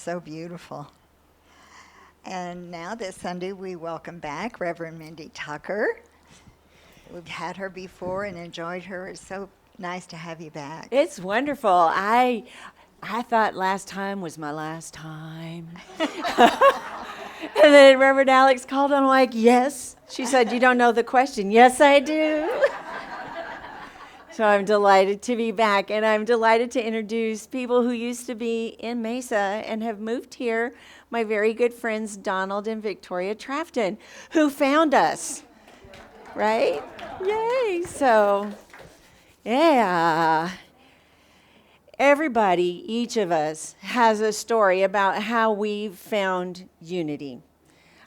so beautiful. And now this Sunday we welcome back Reverend Mindy Tucker. We've had her before and enjoyed her. It's so nice to have you back. It's wonderful. I thought last time was my last time. And then Reverend Alex called and I'm like, yes. She said, you don't know the question. Yes, I do. So I'm delighted to be back, and I'm delighted to introduce people who used to be in Mesa and have moved here, my very good friends Donald and Victoria Trafton, who found us, right? Yay! So, yeah. Everybody, each of us, has a story about how we found unity.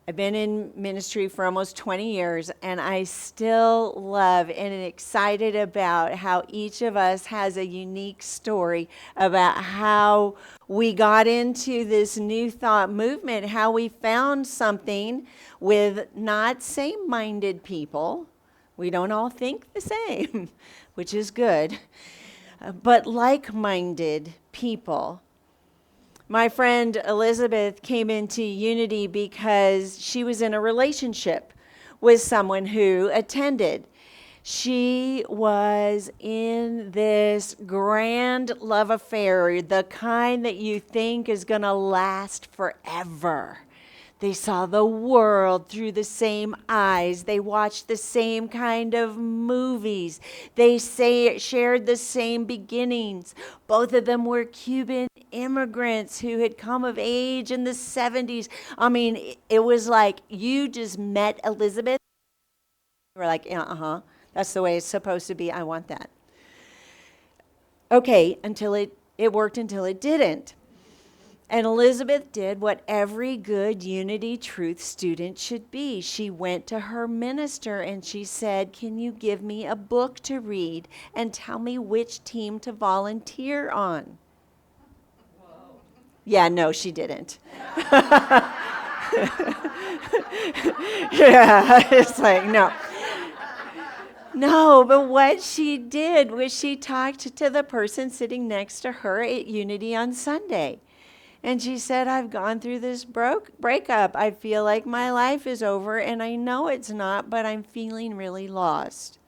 I've been in ministry for almost 20 years, and I still love and am excited about how each of us has a unique story about how we got into this new thought movement, how we found something with not same-minded people. We don't all think the same, which is good, but like-minded people. My friend Elizabeth came into Unity because she was in a relationship with someone who attended. She was in this grand love affair, the kind that you think is going to last forever. They saw the world through the same eyes. They watched the same kind of movies. They shared the same beginnings. Both of them were Cuban immigrants who had come of age in the 70s. I mean, it was like you just met Elizabeth. You were like, yeah, that's the way it's supposed to be. I want that. Okay, until it worked until it didn't. And Elizabeth did what every good Unity Truth student should be. She went to her minister and she said, can you give me a book to read and tell me which team to volunteer on? Whoa. Yeah, no, she didn't. Yeah, it's like, no. No, but what she did was she talked to the person sitting next to her at Unity on Sunday. And she said, I've gone through this breakup. I feel like my life is over, and I know it's not, but I'm feeling really lost.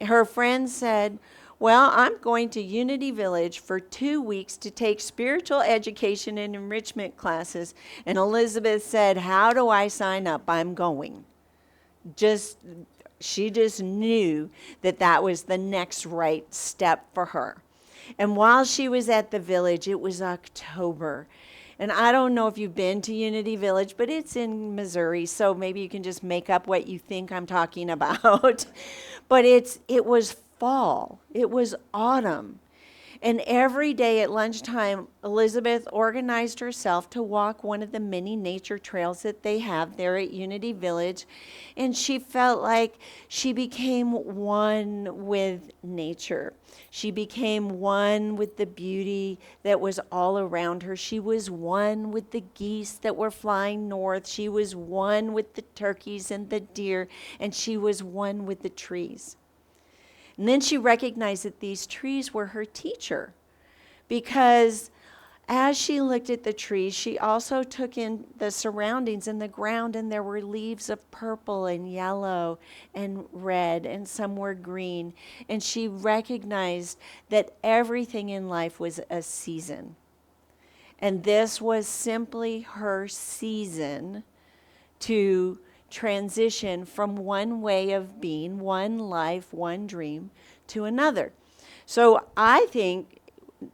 Her friend said, well, I'm going to Unity Village for 2 weeks to take spiritual education and enrichment classes. And Elizabeth said, how do I sign up? I'm going. She just knew that that was the next right step for her. And while she was at the village, it was October. And I don't know if you've been to Unity Village, but it's in Missouri, so maybe you can just make up what you think I'm talking about. But it was fall. It was autumn. And every day at lunchtime, Elizabeth organized herself to walk one of the many nature trails that they have there at Unity Village. And she felt like she became one with nature. She became one with the beauty that was all around her. She was one with the geese that were flying north. She was one with the turkeys and the deer. And she was one with the trees. And then she recognized that these trees were her teacher, because as she looked at the trees, she also took in the surroundings and the ground, and there were leaves of purple and yellow and red, and some were green. And she recognized that everything in life was a season. And this was simply her season to transition from one way of being, one life, one dream, to another. So I think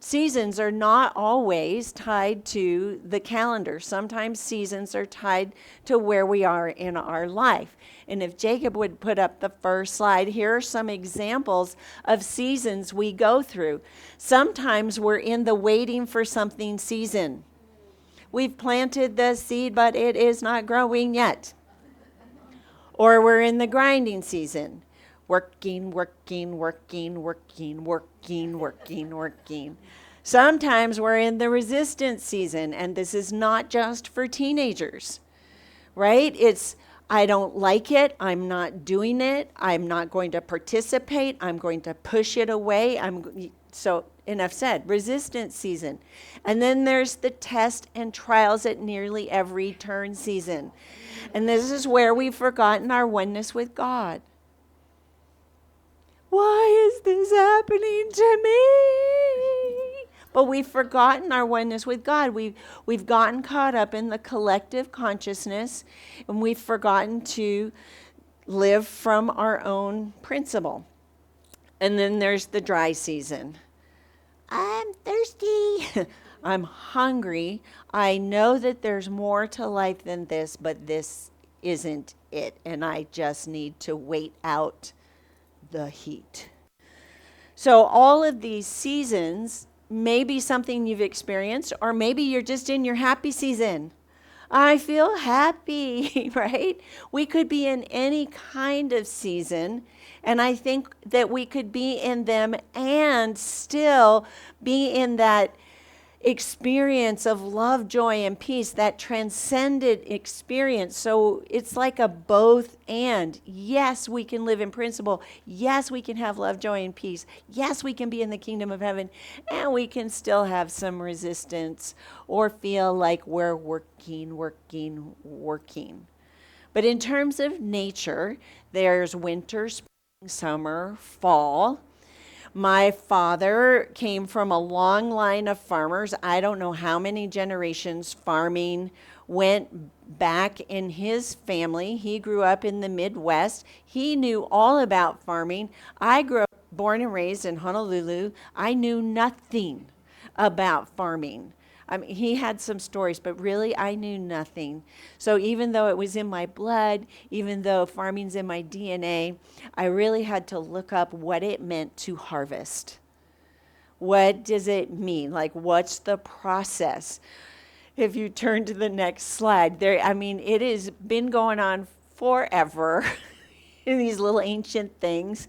seasons are not always tied to the calendar. Sometimes seasons are tied to where we are in our life. And if Jacob would put up the first slide, here are some examples of seasons we go through. Sometimes we're in the waiting for something season. We've planted the seed, but it is not growing yet. Or we're in the grinding season. Working. Sometimes we're in the resistance season, and this is not just for teenagers, right? It's, I don't like it, I'm not doing it, I'm not going to participate, I'm going to push it away, So enough said. Resistance season. And then there's the test and trials at nearly every turn season. And this is where we've forgotten our oneness with God. Why is this happening to me? But we've forgotten our oneness with God. We've gotten caught up in the collective consciousness, and we've forgotten to live from our own principle. And then there's the dry season. I'm thirsty. I'm hungry. I know that there's more to life than this, but this isn't it. And I just need to wait out the heat. So all of these seasons may be something you've experienced, or maybe you're just in your happy season. I feel happy, right? We could be in any kind of season, and I think that we could be in them and still be in that experience of love, joy, and peace, that transcended experience. So it's like a both and. Yes, we can live in principle. Yes, we can have love, joy, and peace. Yes, we can be in the kingdom of heaven, and we can still have some resistance or feel like we're working. But in terms of nature, there's winter, spring, summer, fall. My father came from a long line of farmers. I don't know how many generations farming went back in his family. He grew up in the Midwest. He knew all about farming. I grew up born and raised in Honolulu. I knew nothing about farming. I mean, he had some stories, but really I knew nothing. So even though it was in my blood, even though farming's in my DNA, I really had to look up what it meant to harvest. What does it mean? Like, what's the process? If you turn to the next slide, it has been going on forever. In these little ancient things.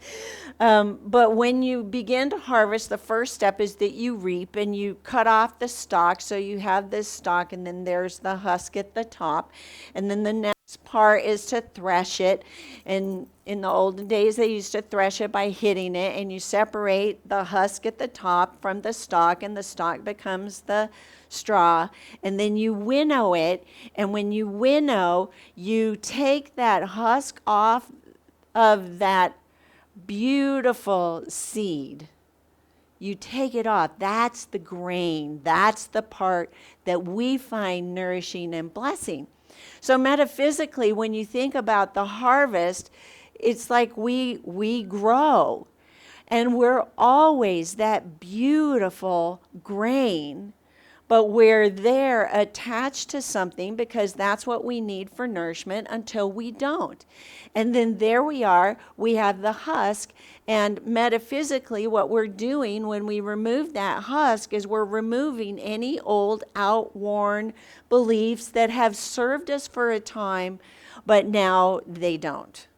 But when you begin to harvest, the first step is that you reap and you cut off the stalk. So you have this stalk, and then there's the husk at the top. And then the next part is to thresh it. And in the olden days, they used to thresh it by hitting it. And you separate the husk at the top from the stalk, and the stalk becomes the straw. And then you winnow it. And when you winnow, you take that husk off of that beautiful seed. You take it off. That's the grain. That's the part that we find nourishing and blessing. So metaphysically, when you think about the harvest, it's like we grow. And we're always that beautiful grain, but we're there attached to something because that's what we need for nourishment until we don't. And then there we are, we have the husk, and metaphysically what we're doing when we remove that husk is we're removing any old outworn beliefs that have served us for a time, but now they don't,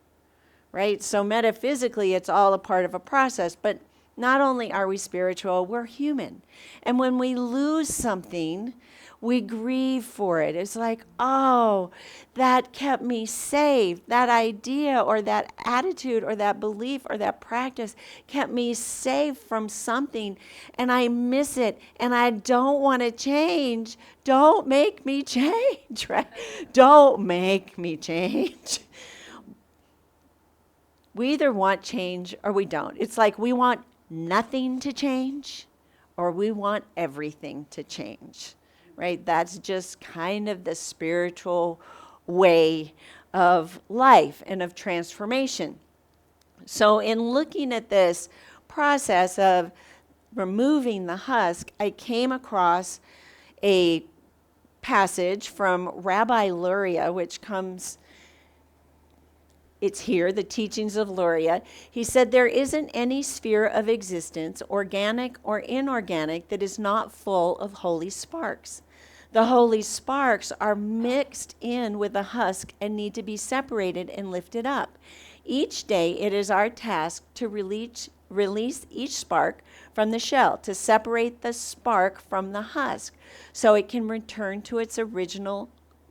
right? So metaphysically it's all a part of a process, but not only are we spiritual, we're human. And when we lose something, we grieve for it. It's like, oh, that kept me safe. That idea or that attitude or that belief or that practice kept me safe from something, and I miss it, and I don't want to change. Don't make me change, right? Don't make me change. We either want change or we don't. It's like we want nothing to change or we want everything to change, right? That's just kind of the spiritual way of life and of transformation. So in looking at this process of removing the husk, I came across a passage from Rabbi Luria, which comes, it's here, the teachings of Luria. He said, there isn't any sphere of existence, organic or inorganic, that is not full of holy sparks. The holy sparks are mixed in with the husk and need to be separated and lifted up. Each day it is our task to release each spark from the shell, to separate the spark from the husk so it can return to its original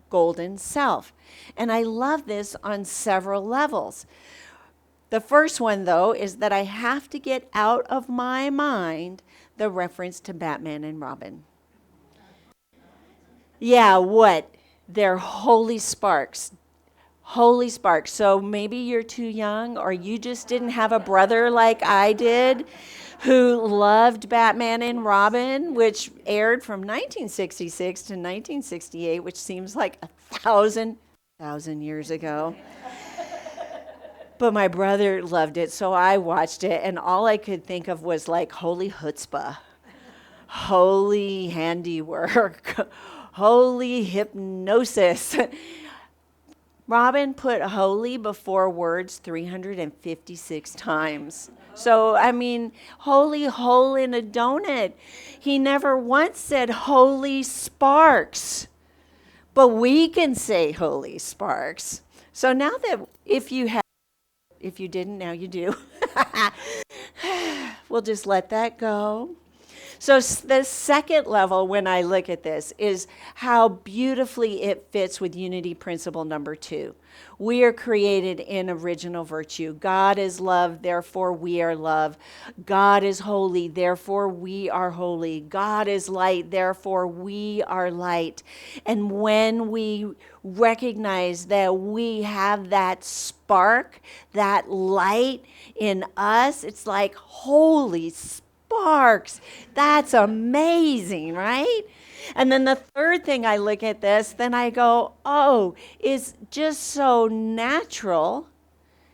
golden self. And I love this on several levels. The first one, though, is that I have to get out of my mind the reference to Batman and Robin. Yeah, what? They're holy sparks. Holy sparks. So maybe you're too young, or you just didn't have a brother like I did who loved Batman and Robin, which aired from 1966 to 1968, which seems like a thousand years ago. But my brother loved it, so I watched it, and all I could think of was like holy chutzpah, holy handiwork, holy hypnosis. Robin put holy before words 356 times. So, I mean, holy hole in a donut. He never once said holy sparks, but we can say holy sparks. So now that if you didn't, now you do. We'll just let that go. So the second level, when I look at this, is how beautifully it fits with unity principle number 2. We are created in original virtue. God is love, therefore we are love. God is holy, therefore we are holy. God is light, therefore we are light. And when we recognize that we have that spark, that light in us, it's like, holy sparks. That's amazing, right? And then the third thing I look at this, then I go, oh, it's just so natural.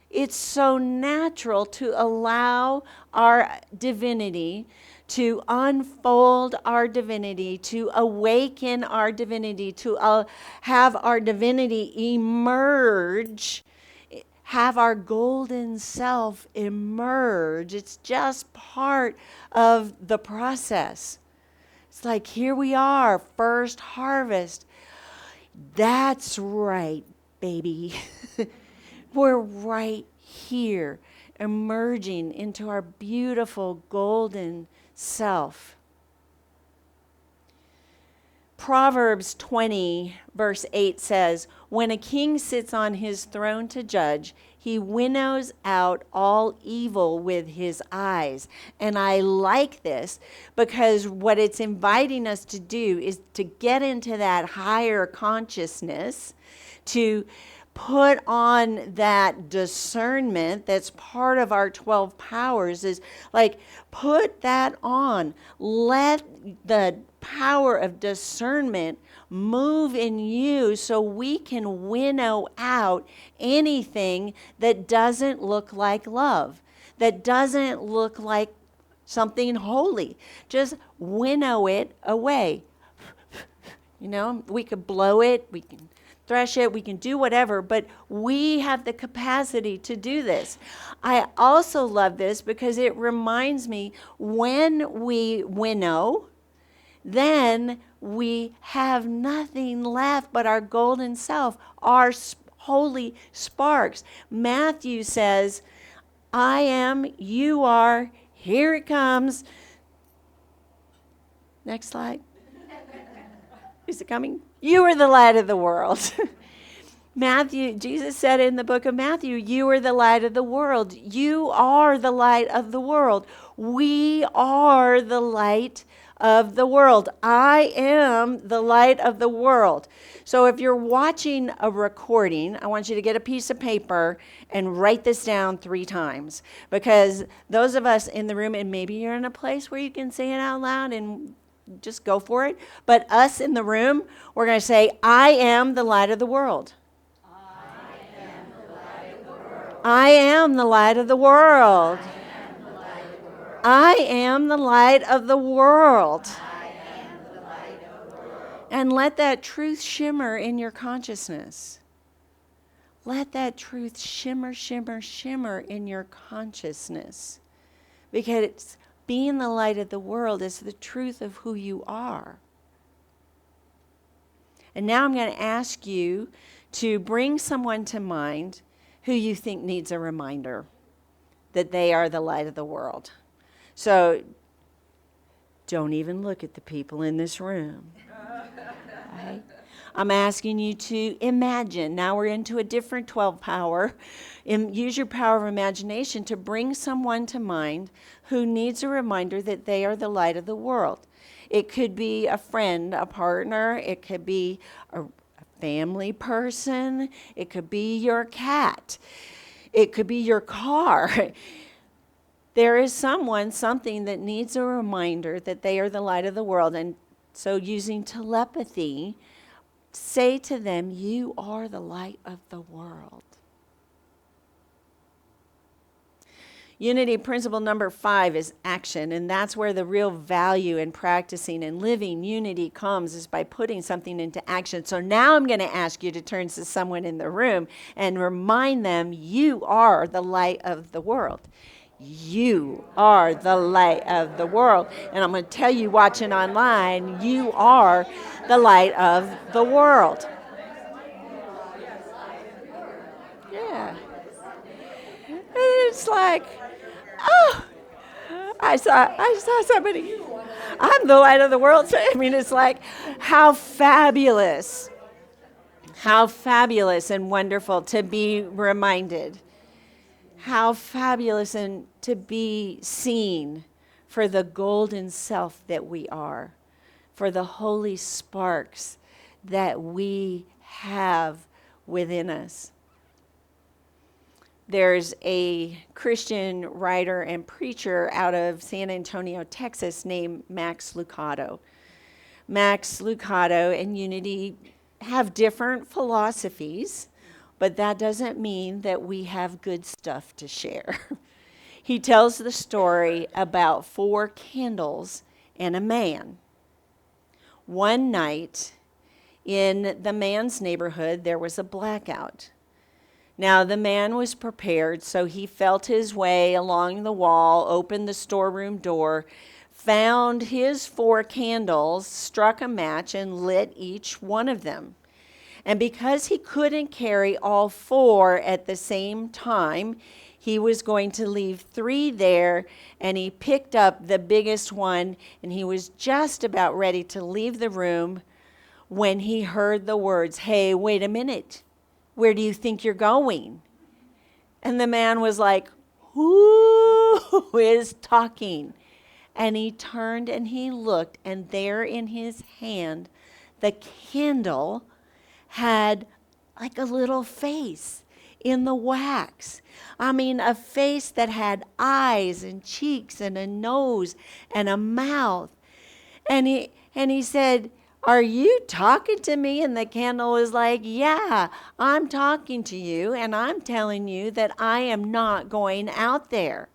It's so natural to allow our divinity to unfold our divinity, to awaken our divinity, to have our divinity emerge, have our golden self emerge. It's just part of the process. It's like, here we are, first harvest. That's right, baby. We're right here, emerging into our beautiful golden self. Proverbs 20, verse 8 says, when a king sits on his throne to judge, he winnows out all evil with his eyes. And I like this because what it's inviting us to do is to get into that higher consciousness, to put on that discernment that's part of our 12 powers, is like, put that on. Let the power of discernment move in you so we can winnow out anything that doesn't look like love, that doesn't look like something holy. Just winnow it away. You know, we could blow it, we can thresh it, we can do whatever, but we have the capacity to do this. I also love this because it reminds me, when we winnow, then we have nothing left but our golden self, our holy sparks. Matthew says, I am, you are, here it comes. Next slide. Is it coming? You are the light of the world. Matthew, Jesus said in the book of Matthew, you are the light of the world. You are the light of the world. We are the light of the world. I am the light of the world. So if you're watching a recording, I want you to get a piece of paper and write this down 3 times. Because those of us in the room, and maybe you're in a place where you can say it out loud and just go for it. But us in the room, we're going to say, I am the light of the world. I am the light of the world. I am the light of the world. And let that truth shimmer in your consciousness. Let that truth shimmer, shimmer, shimmer in your consciousness. Because being the light of the world is the truth of who you are. And now I'm going to ask you to bring someone to mind who you think needs a reminder that they are the light of the world. So don't even look at the people in this room. Right? I'm asking you to imagine. Now we're into a different 12 power. Use your power of imagination to bring someone to mind who needs a reminder that they are the light of the world. It could be a friend, a partner. It could be a family person. It could be your cat. It could be your car. There is someone, something that needs a reminder that they are the light of the world. And so using telepathy, say to them, you are the light of the world. Unity principle number 5 is action, and that's where the real value in practicing and living unity comes, is by putting something into action. So now I'm going to ask you to turn to someone in the room and remind them, you are the light of the world. You are the light of the world. And I'm going to tell you watching online, you are the light of the world. Yeah. It's like, oh, I saw somebody. I'm the light of the world. I mean, it's like, how fabulous and wonderful to be reminded. How fabulous and to be seen for the golden self that we are, for the holy sparks that we have within us. There's a Christian writer and preacher out of San Antonio, Texas, named Max Lucado. Max Lucado and Unity have different philosophies, but that doesn't mean that we have good stuff to share. He tells the story about 4 candles and a man. One night in the man's neighborhood, there was a blackout. Now, the man was prepared, so he felt his way along the wall, opened the storeroom door, found his 4 candles, struck a match, and lit each one of them. And because he couldn't carry all 4 at the same time, he was going to leave 3 there, and he picked up the biggest one, and he was just about ready to leave the room when he heard the words, "Hey, wait a minute. Where do you think you're going?" And the man was like, who is talking? And he turned and he looked, and there in his hand, the candle had like a little face in the wax. I mean, a face that had eyes and cheeks and a nose and a mouth. And he said, "Are you talking to me?" And the candle was like, "Yeah, I'm talking to you, and I'm telling you that I am not going out there."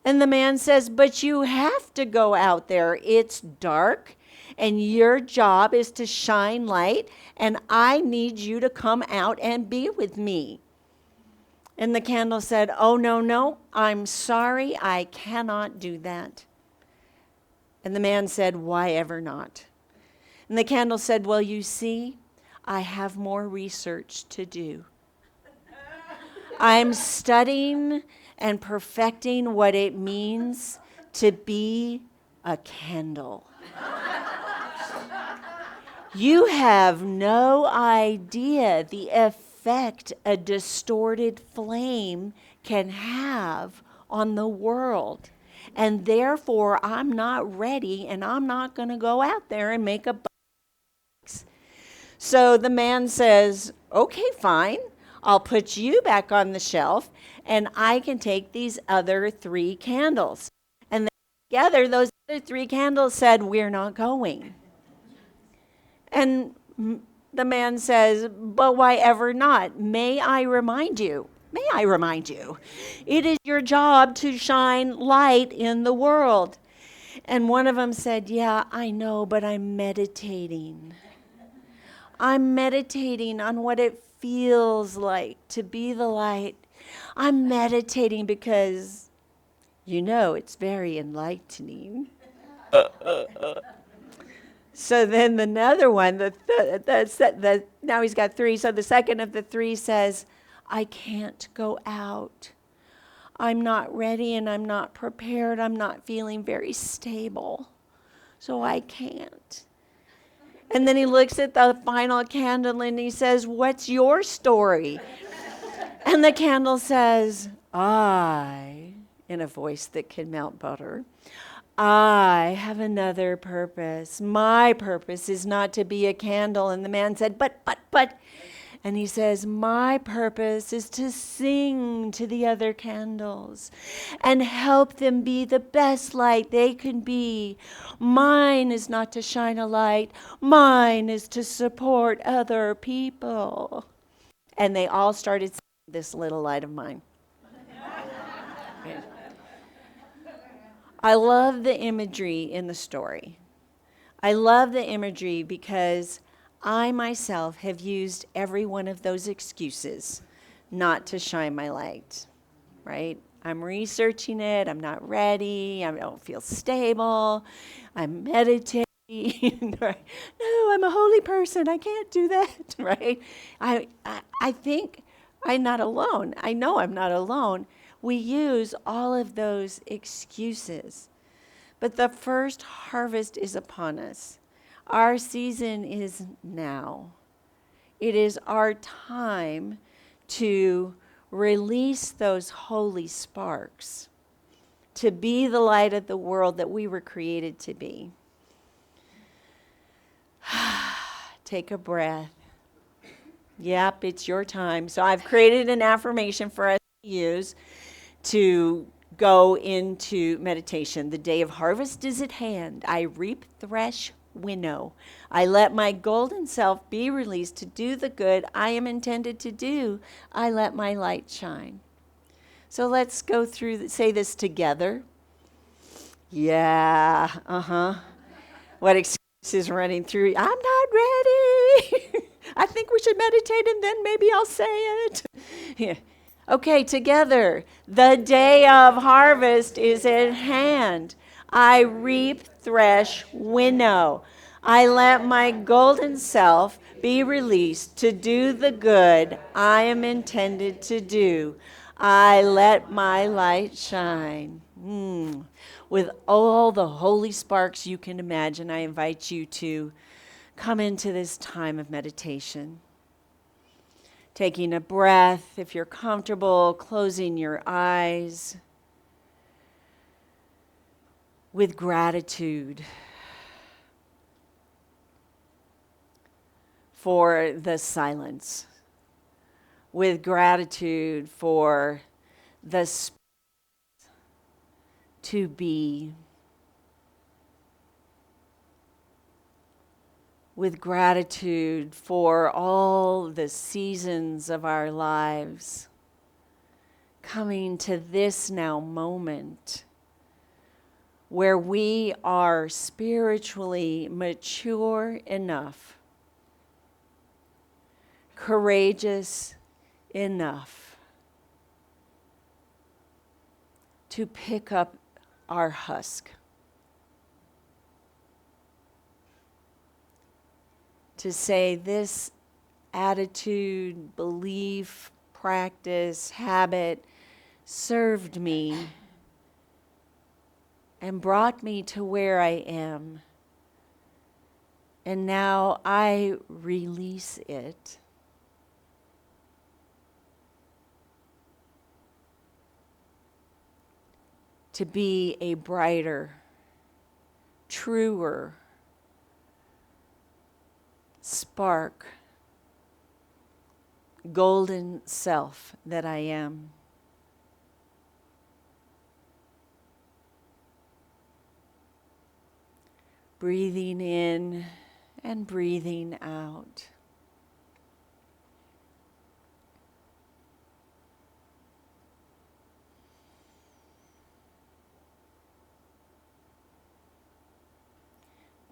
And the man says, "But you have to go out there. It's dark, and your job is to shine light, and I need you to come out and be with me." And the candle said, "Oh, no, I'm sorry, I cannot do that." And the man said, "Why ever not?" And the candle said, "Well, you see, I have more research to do. I'm studying and perfecting what it means to be a candle. You have no idea the effect a distorted flame can have on the world. And therefore, I'm not ready, and I'm not going to go out there and make a." So the man says, "Okay, fine. I'll put you back on the shelf, and I can take these other 3 candles." And then together, those other 3 candles said, "We're not going." And the man says, "But why ever not? May I remind you? It is your job to shine light in the world." And one of them said, "Yeah, I know, but I'm meditating. I'm meditating on what it feels like to be the light. I'm meditating because, it's very enlightening." So then another one, now he's got 3. So the second of the 3 says, "I can't go out. I'm not ready and I'm not prepared. I'm not feeling very stable. So I can't." And then he looks at the final candle and he says, "What's your story?" And the candle says, "I," in a voice that can melt butter, "I have another purpose. My purpose is not to be a candle." And the man said, but. And he says, "My purpose is to sing to the other candles and help them be the best light they can be. Mine is not to shine a light. Mine is to support other people." And they all started singing "This Little Light of Mine." I love the imagery in the story. I love the imagery because I myself have used every one of those excuses not to shine my light, right? I'm researching it. I'm not ready. I don't feel stable. I'm meditating. Right? No, I'm a holy person. I can't do that, right? I think I'm not alone. I know I'm not alone. We use all of those excuses. But the first harvest is upon us. Our season is now. It is our time to release those holy sparks, to be the light of the world that we were created to be. Take a breath. Yep, it's your time. So I've created an affirmation for us to use to go into meditation. The day of harvest is at hand. I reap, thresh, winnow. I let my golden self be released to do the good I am intended to do. I let my light shine. So let's go through, say this together. Yeah, What excuses running through? I'm not ready. I think we should meditate and then maybe I'll say it. Yeah. Okay, together. The day of harvest is at hand. I reap, thresh, winnow. I let my golden self be released to do the good I am intended to do. I let my light shine. With all the holy sparks you can imagine, I invite you to come into this time of meditation. Taking a breath, if you're comfortable, closing your eyes with gratitude for the silence, with gratitude for the space to be, with gratitude for all the seasons of our lives, coming to this now moment where we are spiritually mature enough, courageous enough to pick up our husk, to say this attitude, belief, practice, habit served me and brought me to where I am. And now I release it. To be a brighter, truer spark, golden self that I am. Breathing in and breathing out.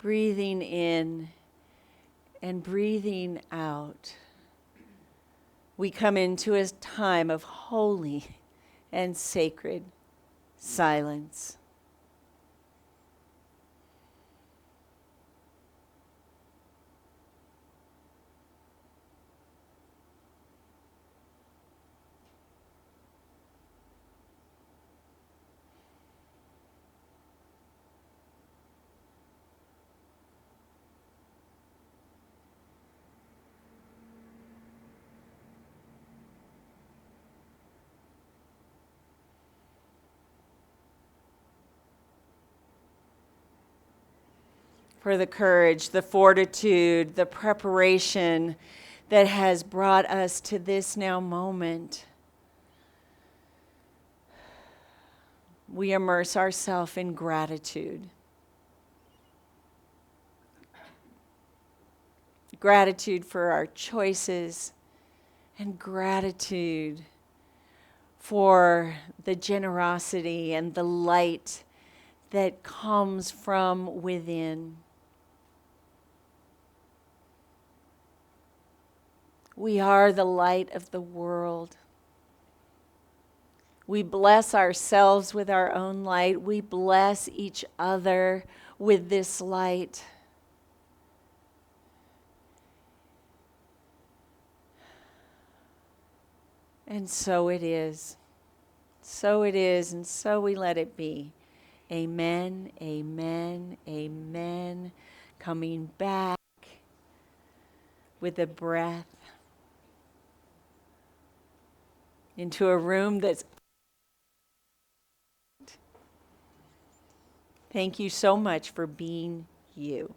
Breathing in and breathing out. We come into a time of holy and sacred silence. for the courage, the fortitude, the preparation that has brought us to this now moment. We immerse ourselves in gratitude. Gratitude for our choices, and gratitude for the generosity and the light that comes from within. We are the light of the world. We bless ourselves with our own light. We bless each other with this light. And so it is. So it is, and so we let it be. Amen, amen, amen. Coming back with a breath into a room that's. Thank you so much for being you.